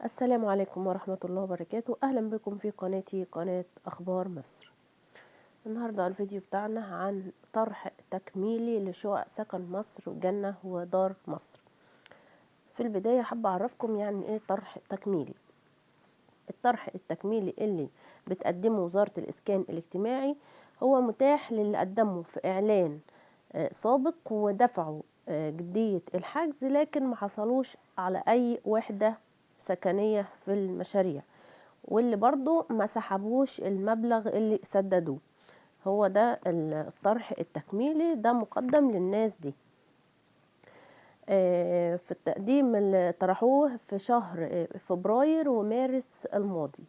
السلام عليكم ورحمة الله وبركاته. أهلا بكم في قناتي قناة أخبار مصر. النهاردة الفيديو بتاعنا عن طرح تكميلي لشقق سكن مصر وجنة ودار مصر. في البداية حابة أعرفكم يعني إيه طرح تكميلي. الطرح التكميلي اللي بتقدمه وزارة الإسكان الاجتماعي هو متاح للي قدموا في إعلان سابق ودفعوا جدية الحجز، لكن ما حصلوش على أي وحدة سكنية في المشاريع، واللي برضو ما سحبوش المبلغ اللي سددوه. هو ده الطرح التكميلي، ده مقدم للناس دي. في التقديم اللي طرحوه في شهر فبراير ومارس الماضي،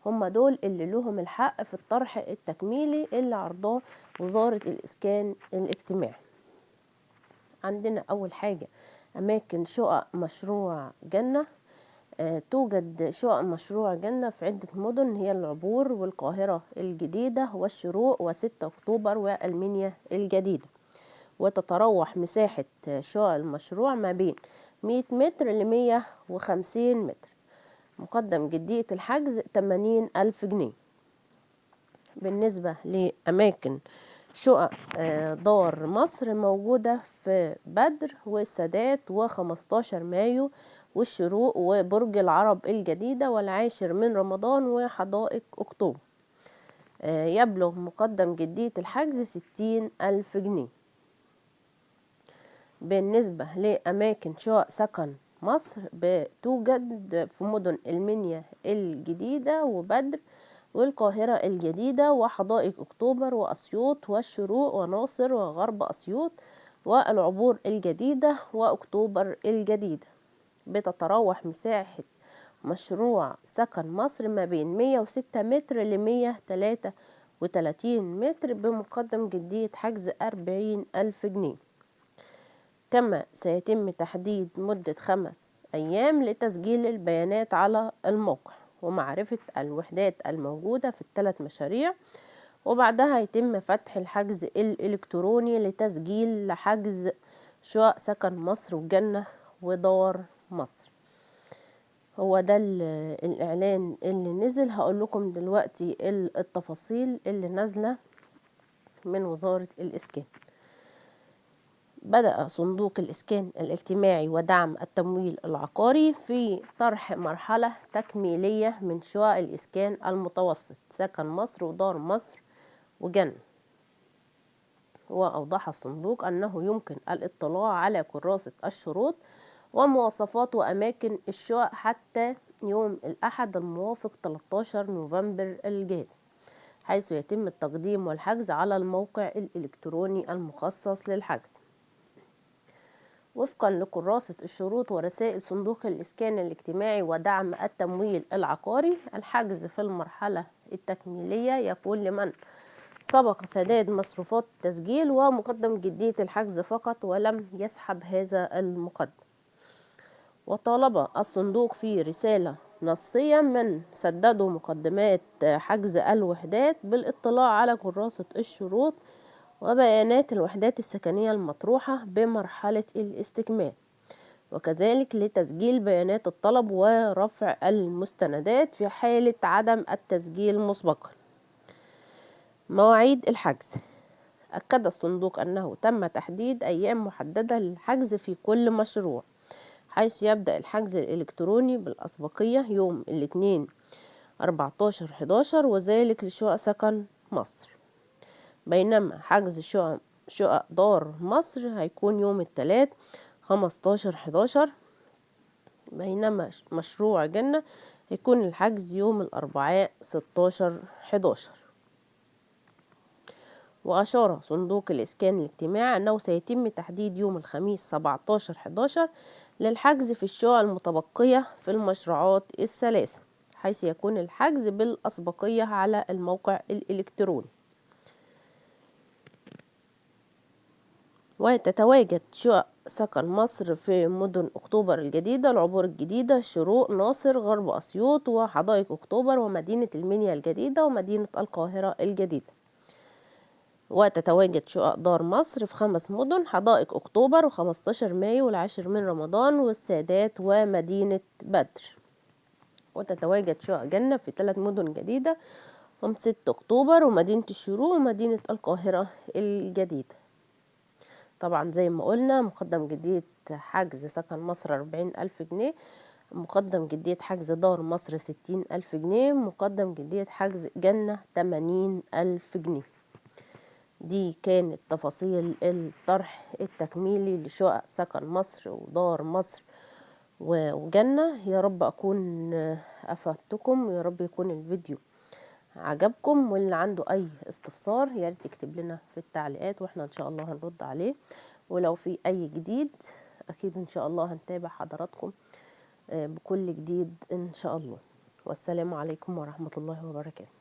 هم دول اللي لهم الحق في الطرح التكميلي اللي عرضاه وزارة الإسكان الاجتماعي. عندنا أول حاجة أماكن شقق مشروع جنة. توجد شقق مشروع جنة في عدة مدن، هي العبور والقاهرة الجديدة والشروق و6 أكتوبر والمنيا الجديدة، وتتراوح مساحة شقق المشروع ما بين 100 متر ل 150 متر. مقدم جدية الحجز 80,000 جنيه. بالنسبة لأماكن شقق دار مصر، موجودة في بدر والسادات و15 مايو والشروق وبرج العرب الجديدة والعاشر من رمضان وحدائق أكتوبر. يبلغ مقدم جدية الحجز 60,000 جنيه. بالنسبة لأماكن شقق سكن مصر، بتوجد في مدن المنيا الجديدة وبدر والقاهرة الجديدة وحدائق أكتوبر وأسيوط والشروق وناصر وغرب أسيوط والعبور الجديدة وأكتوبر الجديدة. بتتراوح مساحة مشروع سكن مصر ما بين 106 متر ل 133 متر، بمقدم جدية حجز 40,000 جنيه. كما سيتم تحديد مدة 5 أيام لتسجيل البيانات على الموقع ومعرفة الوحدات الموجودة في ال3 مشاريع، وبعدها يتم فتح الحجز الإلكتروني لتسجيل حجز شقق سكن مصر وجنة ودار مصر. هو ده الإعلان اللي نزل. هقول لكم دلوقتي التفاصيل اللي نازلة من وزارة الإسكان. بدأ صندوق الإسكان الاجتماعي ودعم التمويل العقاري في طرح مرحلة تكميلية من شقق الإسكان المتوسط سكن مصر ودار مصر وجنة. وأوضح الصندوق أنه يمكن الاطلاع على كراسة الشروط ومواصفات وأماكن الشقق حتى يوم الأحد الموافق 13 نوفمبر الجاري، حيث يتم التقديم والحجز على الموقع الإلكتروني المخصص للحجز. وفقا لكراسة الشروط ورسائل صندوق الإسكان الاجتماعي ودعم التمويل العقاري، الحجز في المرحلة التكميلية يكون لمن سبق سداد مصروفات التسجيل ومقدم جدية الحجز فقط ولم يسحب هذا المقدم. وطالب الصندوق في رسالة نصية من سددوا مقدمات حجز الوحدات بالاطلاع على كراسة الشروط وبيانات الوحدات السكنية المطروحة بمرحلة الاستكمال، وكذلك لتسجيل بيانات الطلب ورفع المستندات في حالة عدم التسجيل مسبقا. مواعيد الحجز. أكد الصندوق أنه تم تحديد أيام محددة للحجز في كل مشروع، حيث يبدأ الحجز الإلكتروني بالأسبقية يوم الاثنين 14/11 وذلك لشقق سكن مصر، بينما حجز شقق دار مصر هيكون يوم الثلاث 15/11، بينما مشروع جنة هيكون الحجز يوم الأربعاء 16/11. وأشار صندوق الإسكان الاجتماعي أنه سيتم تحديد يوم الخميس 17/11 للحجز في الشقق المتبقية في المشروعات الثلاثة، حيث يكون الحجز بالأسبقية على الموقع الإلكتروني. وتتواجد شقق سكن مصر في مدن أكتوبر الجديدة، العبور الجديدة، الشروق، ناصر، غرب أسيوط وحدائق أكتوبر ومدينة المنيا الجديدة ومدينة القاهرة الجديدة. وتتواجد شقق دار مصر في 5 مدن، حدائق أكتوبر و15 مايو والعاشر من رمضان والسادات ومدينة بدر. وتتواجد شقق جنة في 3 مدن جديدة، هم 6 أكتوبر ومدينة الشروق ومدينة القاهرة الجديدة. طبعا زي ما قلنا مقدم جديد حجز سكن مصر 40,000 جنيه، مقدم جديد حجز دار مصر 60,000 جنيه، مقدم جديد حجز جنة 80,000 جنيه. دي كانت تفاصيل الطرح التكميلي لشقق سكن مصر ودار مصر وجنة. يا رب أكون أفدتكم، ويا رب يكون الفيديو عجبكم، واللي عنده أي استفسار ياريت يكتب لنا في التعليقات واحنا إن شاء الله هنرد عليه. ولو في أي جديد أكيد إن شاء الله هنتابع حضراتكم بكل جديد إن شاء الله. والسلام عليكم ورحمة الله وبركاته.